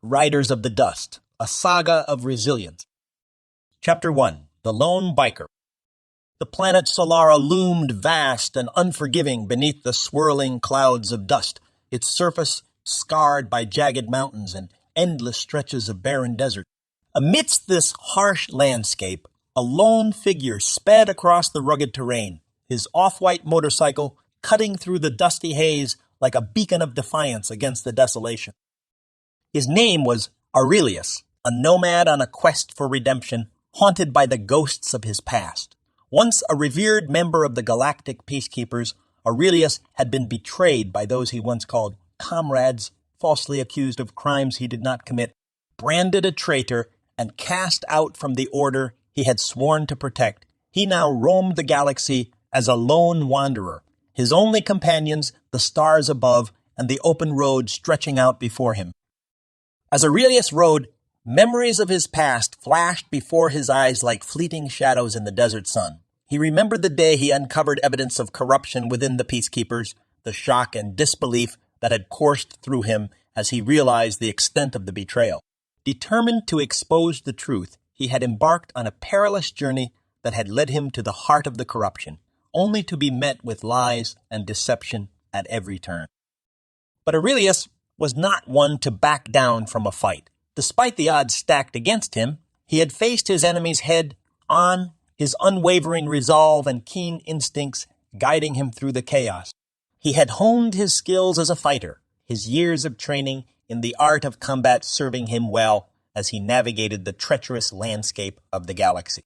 Riders of the Dust, a saga of resilience. Chapter 1. The Lone Biker. The planet Solara loomed vast and unforgiving beneath the swirling clouds of dust, its surface scarred by jagged mountains and endless stretches of barren desert. Amidst this harsh landscape, a lone figure sped across the rugged terrain, his off-white motorcycle cutting through the dusty haze like a beacon of defiance against the desolation. His name was Aurelius, a nomad on a quest for redemption, haunted by the ghosts of his past. Once a revered member of the galactic peacekeepers, Aurelius had been betrayed by those he once called comrades, falsely accused of crimes he did not commit, branded a traitor, and cast out from the order he had sworn to protect. He now roamed the galaxy as a lone wanderer, his only companions the stars above and the open road stretching out before him. As Aurelius rode, memories of his past flashed before his eyes like fleeting shadows in the desert sun. He remembered the day he uncovered evidence of corruption within the peacekeepers, the shock and disbelief that had coursed through him as he realized the extent of the betrayal. Determined to expose the truth, he had embarked on a perilous journey that had led him to the heart of the corruption, only to be met with lies and deception at every turn. But Aurelius was not one to back down from a fight. Despite the odds stacked against him, he had faced his enemies head on, his unwavering resolve and keen instincts guiding him through the chaos. He had honed his skills as a fighter, his years of training in the art of combat serving him well as he navigated the treacherous landscape of the galaxy.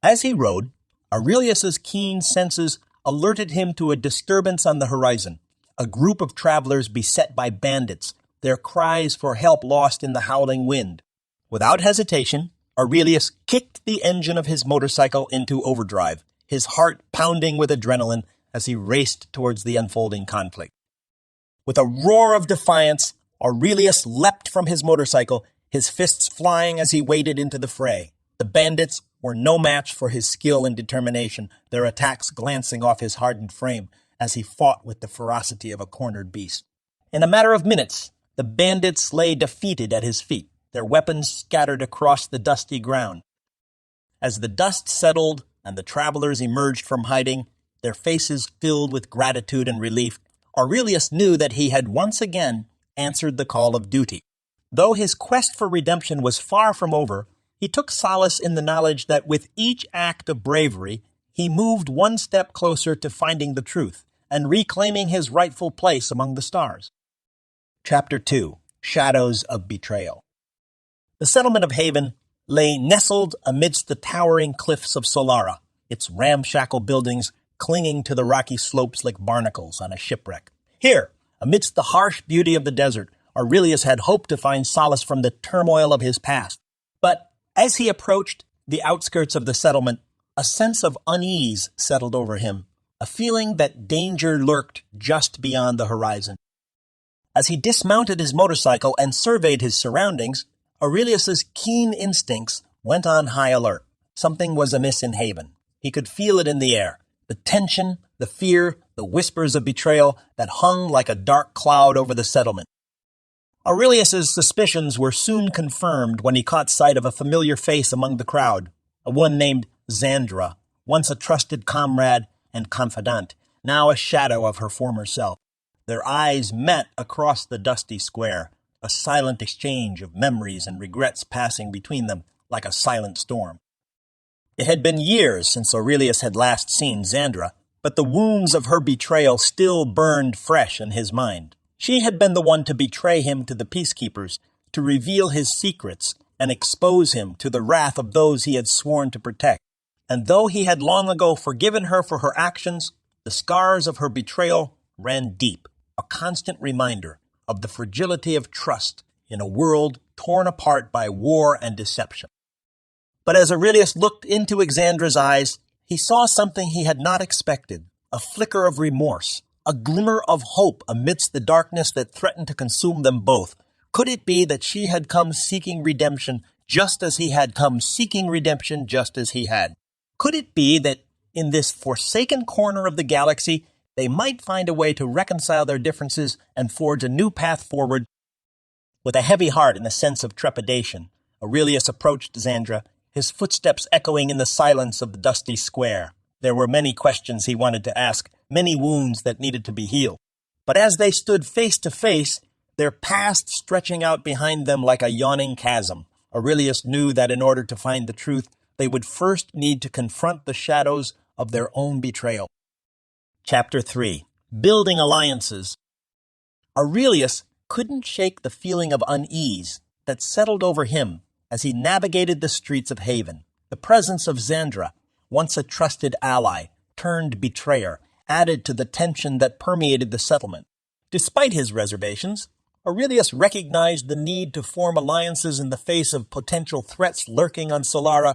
As he rode, Aurelius's keen senses alerted him to a disturbance on the horizon, a group of travelers beset by bandits, their cries for help lost in the howling wind. Without hesitation, Aurelius kicked the engine of his motorcycle into overdrive, his heart pounding with adrenaline as he raced towards the unfolding conflict. With a roar of defiance, Aurelius leapt from his motorcycle, his fists flying as he waded into the fray. The bandits were no match for his skill and determination, their attacks glancing off his hardened frame as he fought with the ferocity of a cornered beast. In a matter of minutes, the bandits lay defeated at his feet, their weapons scattered across the dusty ground. As the dust settled and the travelers emerged from hiding, their faces filled with gratitude and relief, Aurelius knew that he had once again answered the call of duty. Though his quest for redemption was far from over, he took solace in the knowledge that with each act of bravery, he moved one step closer to finding the truth and reclaiming his rightful place among the stars. Chapter 2. Shadows of Betrayal. The settlement of Haven lay nestled amidst the towering cliffs of Solara, its ramshackle buildings clinging to the rocky slopes like barnacles on a shipwreck. Here, amidst the harsh beauty of the desert, Aurelius had hoped to find solace from the turmoil of his past. But as he approached the outskirts of the settlement, a sense of unease settled over him, a feeling that danger lurked just beyond the horizon. As he dismounted his motorcycle and surveyed his surroundings, Aurelius's keen instincts went on high alert. Something was amiss in Haven. He could feel it in the air, the tension, the fear, the whispers of betrayal that hung like a dark cloud over the settlement. Aurelius's suspicions were soon confirmed when he caught sight of a familiar face among the crowd, a one named Xandra, once a trusted comrade and confidant, now a shadow of her former self. Their eyes met across the dusty square, a silent exchange of memories and regrets passing between them like a silent storm. It had been years since Aurelius had last seen Xandra, but the wounds of her betrayal still burned fresh in his mind. She had been the one to betray him to the peacekeepers, to reveal his secrets and expose him to the wrath of those he had sworn to protect. And though he had long ago forgiven her for her actions, the scars of her betrayal ran deep, a constant reminder of the fragility of trust in a world torn apart by war and deception. But as Aurelius looked into Xandra's eyes, he saw something he had not expected, a flicker of remorse, a glimmer of hope amidst the darkness that threatened to consume them both. Could it be that she had come seeking redemption just as he had come seeking redemption just as he had? Could it be that in this forsaken corner of the galaxy, they might find a way to reconcile their differences and forge a new path forward? With a heavy heart and a sense of trepidation, Aurelius approached Xandra, his footsteps echoing in the silence of the dusty square. There were many questions he wanted to ask, many wounds that needed to be healed. But as they stood face to face, their past stretching out behind them like a yawning chasm, Aurelius knew that in order to find the truth, they would first need to confront the shadows of their own betrayal. Chapter 3. Building Alliances. Aurelius couldn't shake the feeling of unease that settled over him as he navigated the streets of Haven. The presence of Xandra, once a trusted ally, turned betrayer, added to the tension that permeated the settlement. Despite his reservations, Aurelius recognized the need to form alliances in the face of potential threats lurking on Solara.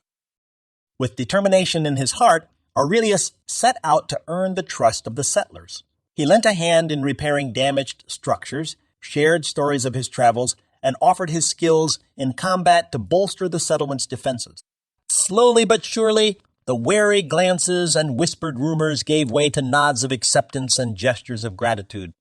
With determination in his heart, Aurelius set out to earn the trust of the settlers. He lent a hand in repairing damaged structures, shared stories of his travels, and offered his skills in combat to bolster the settlement's defenses. Slowly but surely, the wary glances and whispered rumors gave way to nods of acceptance and gestures of gratitude.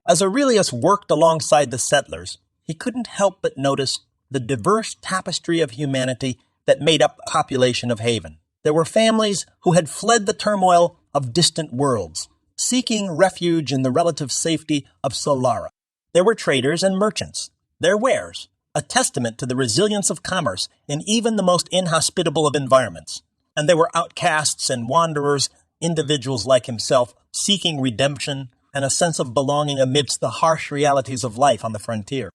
As Aurelius worked alongside the settlers, he couldn't help but notice the diverse tapestry of humanity that made up the population of Haven. There were families who had fled the turmoil of distant worlds, seeking refuge in the relative safety of Solara. There were traders and merchants, their wares, a testament to the resilience of commerce in even the most inhospitable of environments. And there were outcasts and wanderers, individuals like himself, seeking redemption and a sense of belonging amidst the harsh realities of life on the frontier.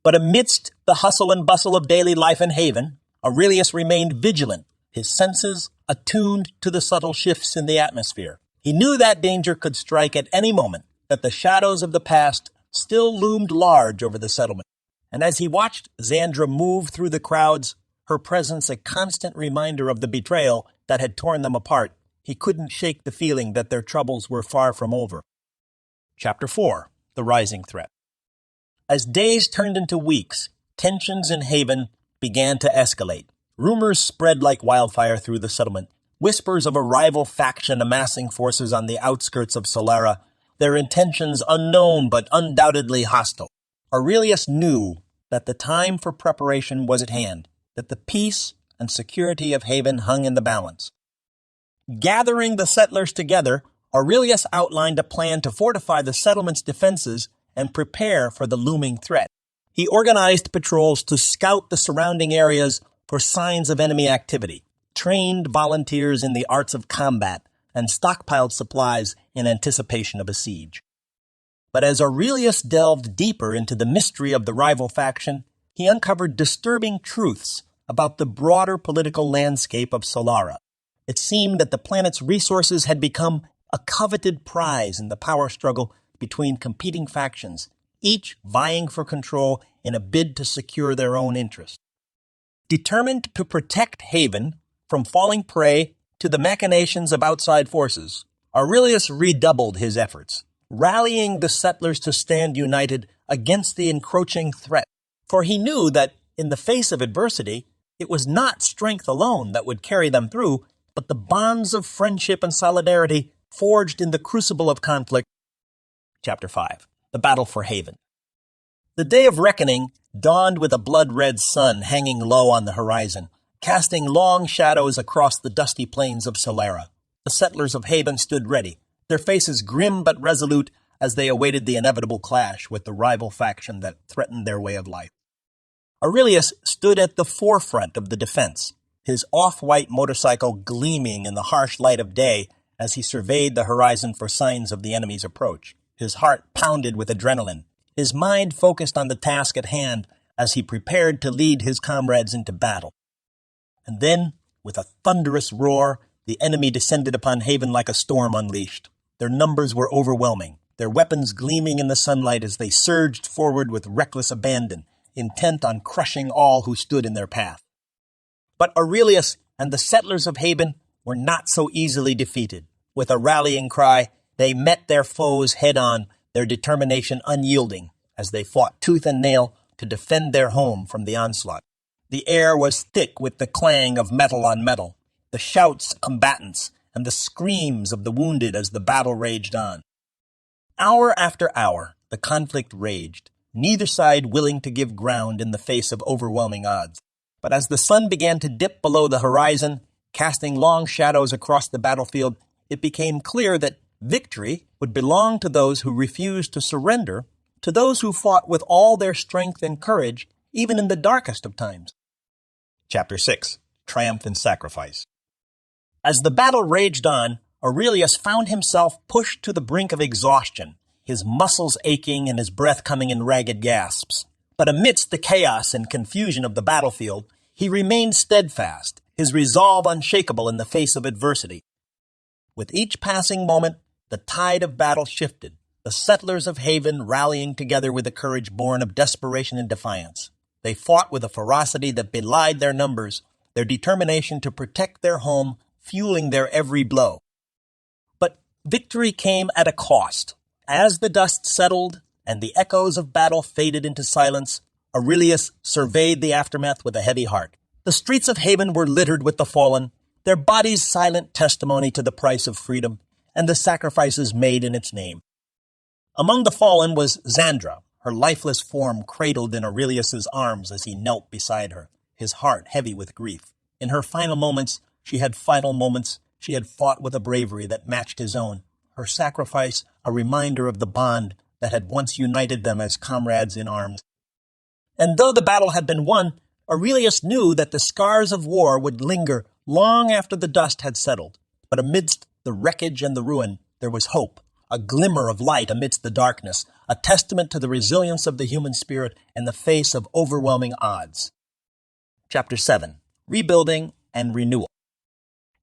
But amidst the hustle and bustle of daily life in Haven, Aurelius remained vigilant, his senses attuned to the subtle shifts in the atmosphere. He knew that danger could strike at any moment, that the shadows of the past still loomed large over the settlement. And as he watched Xandra move through the crowds, her presence a constant reminder of the betrayal that had torn them apart, he couldn't shake the feeling that their troubles were far from over. Chapter 4. The Rising Threat. As days turned into weeks, tensions in Haven began to escalate. Rumors spread like wildfire through the settlement, whispers of a rival faction amassing forces on the outskirts of Solara, their intentions unknown but undoubtedly hostile. Aurelius knew that the time for preparation was at hand, that the peace and security of Haven hung in the balance. Gathering the settlers together, Aurelius outlined a plan to fortify the settlement's defenses and prepare for the looming threat. He organized patrols to scout the surrounding areas for signs of enemy activity, trained volunteers in the arts of combat, and stockpiled supplies in anticipation of a siege. But as Aurelius delved deeper into the mystery of the rival faction, he uncovered disturbing truths about the broader political landscape of Solara. It seemed that the planet's resources had become a coveted prize in the power struggle between competing factions, each vying for control in a bid to secure their own interests. Determined to protect Haven from falling prey to the machinations of outside forces, Aurelius redoubled his efforts, rallying the settlers to stand united against the encroaching threat. For he knew that in the face of adversity, it was not strength alone that would carry them through, but the bonds of friendship and solidarity forged in the crucible of conflict. Chapter 5. The Battle for Haven. The day of reckoning dawned with a blood-red sun hanging low on the horizon, casting long shadows across the dusty plains of Solara. The settlers of Haven stood ready, their faces grim but resolute as they awaited the inevitable clash with the rival faction that threatened their way of life. Aurelius stood at the forefront of the defense, his off-white motorcycle gleaming in the harsh light of day as he surveyed the horizon for signs of the enemy's approach. His heart pounded with adrenaline, his mind focused on the task at hand as he prepared to lead his comrades into battle. And then, with a thunderous roar, the enemy descended upon Haven like a storm unleashed. Their numbers were overwhelming, their weapons gleaming in the sunlight as they surged forward with reckless abandon, intent on crushing all who stood in their path. But Aurelius and the settlers of Haven were not so easily defeated. With a rallying cry, they met their foes head-on, their determination unyielding, as they fought tooth and nail to defend their home from the onslaught. The air was thick with the clang of metal on metal, the shouts of combatants, and the screams of the wounded as the battle raged on. Hour after hour, the conflict raged, neither side willing to give ground in the face of overwhelming odds. But as the sun began to dip below the horizon, casting long shadows across the battlefield, it became clear that victory would belong to those who refused to surrender, to those who fought with all their strength and courage, even in the darkest of times. Chapter 6. Triumph and Sacrifice. As the battle raged on, Aurelius found himself pushed to the brink of exhaustion, his muscles aching and his breath coming in ragged gasps. But amidst the chaos and confusion of the battlefield, he remained steadfast, his resolve unshakable in the face of adversity. With each passing moment, the tide of battle shifted, the settlers of Haven rallying together with a courage born of desperation and defiance. They fought with a ferocity that belied their numbers, their determination to protect their home fueling their every blow. But victory came at a cost. As the dust settled and the echoes of battle faded into silence, Aurelius surveyed the aftermath with a heavy heart. The streets of Haven were littered with the fallen, their bodies silent testimony to the price of freedom and the sacrifices made in its name. Among the fallen was Xandra, her lifeless form cradled in Aurelius's arms as he knelt beside her, his heart heavy with grief. In her final moments, she had fought with a bravery that matched his own, her sacrifice a reminder of the bond that had once united them as comrades in arms. And though the battle had been won, Aurelius knew that the scars of war would linger long after the dust had settled. But amidst the wreckage and the ruin, there was hope, a glimmer of light amidst the darkness, a testament to the resilience of the human spirit in the face of overwhelming odds. Chapter 7. Rebuilding and Renewal.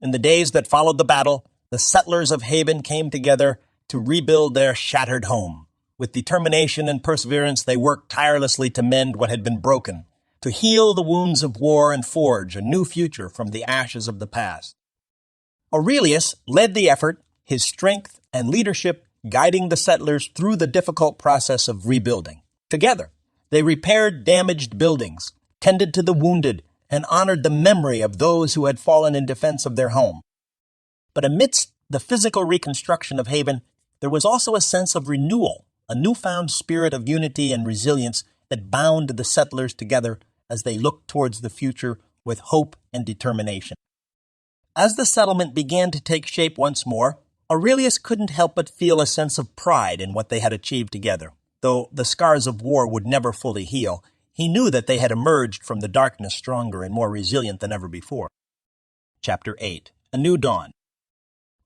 In the days that followed the battle, the settlers of Haven came together to rebuild their shattered home. With determination and perseverance, they worked tirelessly to mend what had been broken, to heal the wounds of war and forge a new future from the ashes of the past. Aurelius led the effort, his strength and leadership guiding the settlers through the difficult process of rebuilding. Together, they repaired damaged buildings, tended to the wounded, and honored the memory of those who had fallen in defense of their home. But amidst the physical reconstruction of Haven, there was also a sense of renewal, a newfound spirit of unity and resilience that bound the settlers together as they looked towards the future with hope and determination. As the settlement began to take shape once more, Aurelius couldn't help but feel a sense of pride in what they had achieved together. Though the scars of war would never fully heal, he knew that they had emerged from the darkness stronger and more resilient than ever before. Chapter 8. A New Dawn.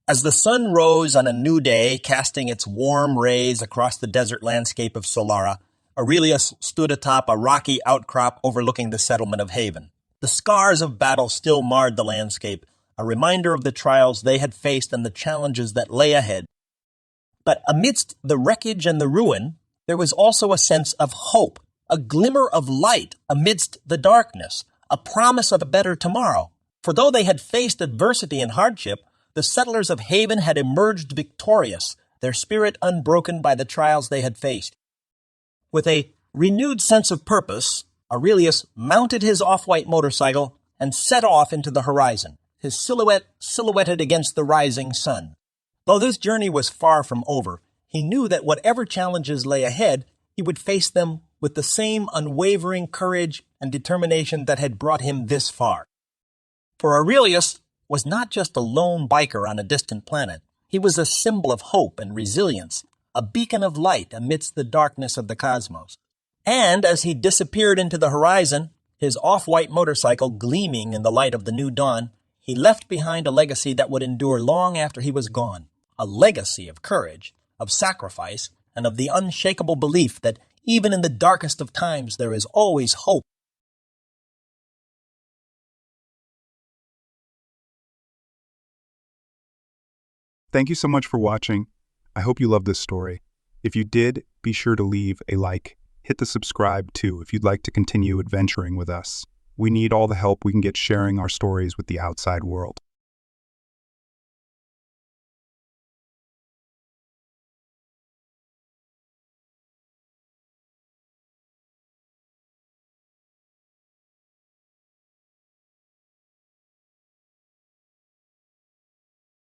As the sun rose on a new day, casting its warm rays across the desert landscape of Solara, Aurelius stood atop a rocky outcrop overlooking the settlement of Haven. The scars of battle still marred the landscape, a reminder of the trials they had faced and the challenges that lay ahead. But amidst the wreckage and the ruin, there was also a sense of hope, a glimmer of light amidst the darkness, a promise of a better tomorrow. For though they had faced adversity and hardship, the settlers of Haven had emerged victorious, their spirit unbroken by the trials they had faced. With a renewed sense of purpose, Aurelius mounted his off-white motorcycle and set off into the horizon, his silhouette silhouetted against the rising sun. Though this journey was far from over, he knew that whatever challenges lay ahead, he would face them with the same unwavering courage and determination that had brought him this far. For Aurelius was not just a lone biker on a distant planet. He was a symbol of hope and resilience, a beacon of light amidst the darkness of the cosmos. And as he disappeared into the horizon, his off-white motorcycle gleaming in the light of the new dawn, he left behind a legacy that would endure long after he was gone, a legacy of courage, of sacrifice, and of the unshakable belief that even in the darkest of times there is always hope. Thank you so much for watching. I hope you loved this story. If you did, be sure to leave a like. Hit the subscribe too if you'd like to continue adventuring with us. We need all the help we can get sharing our stories with the outside world.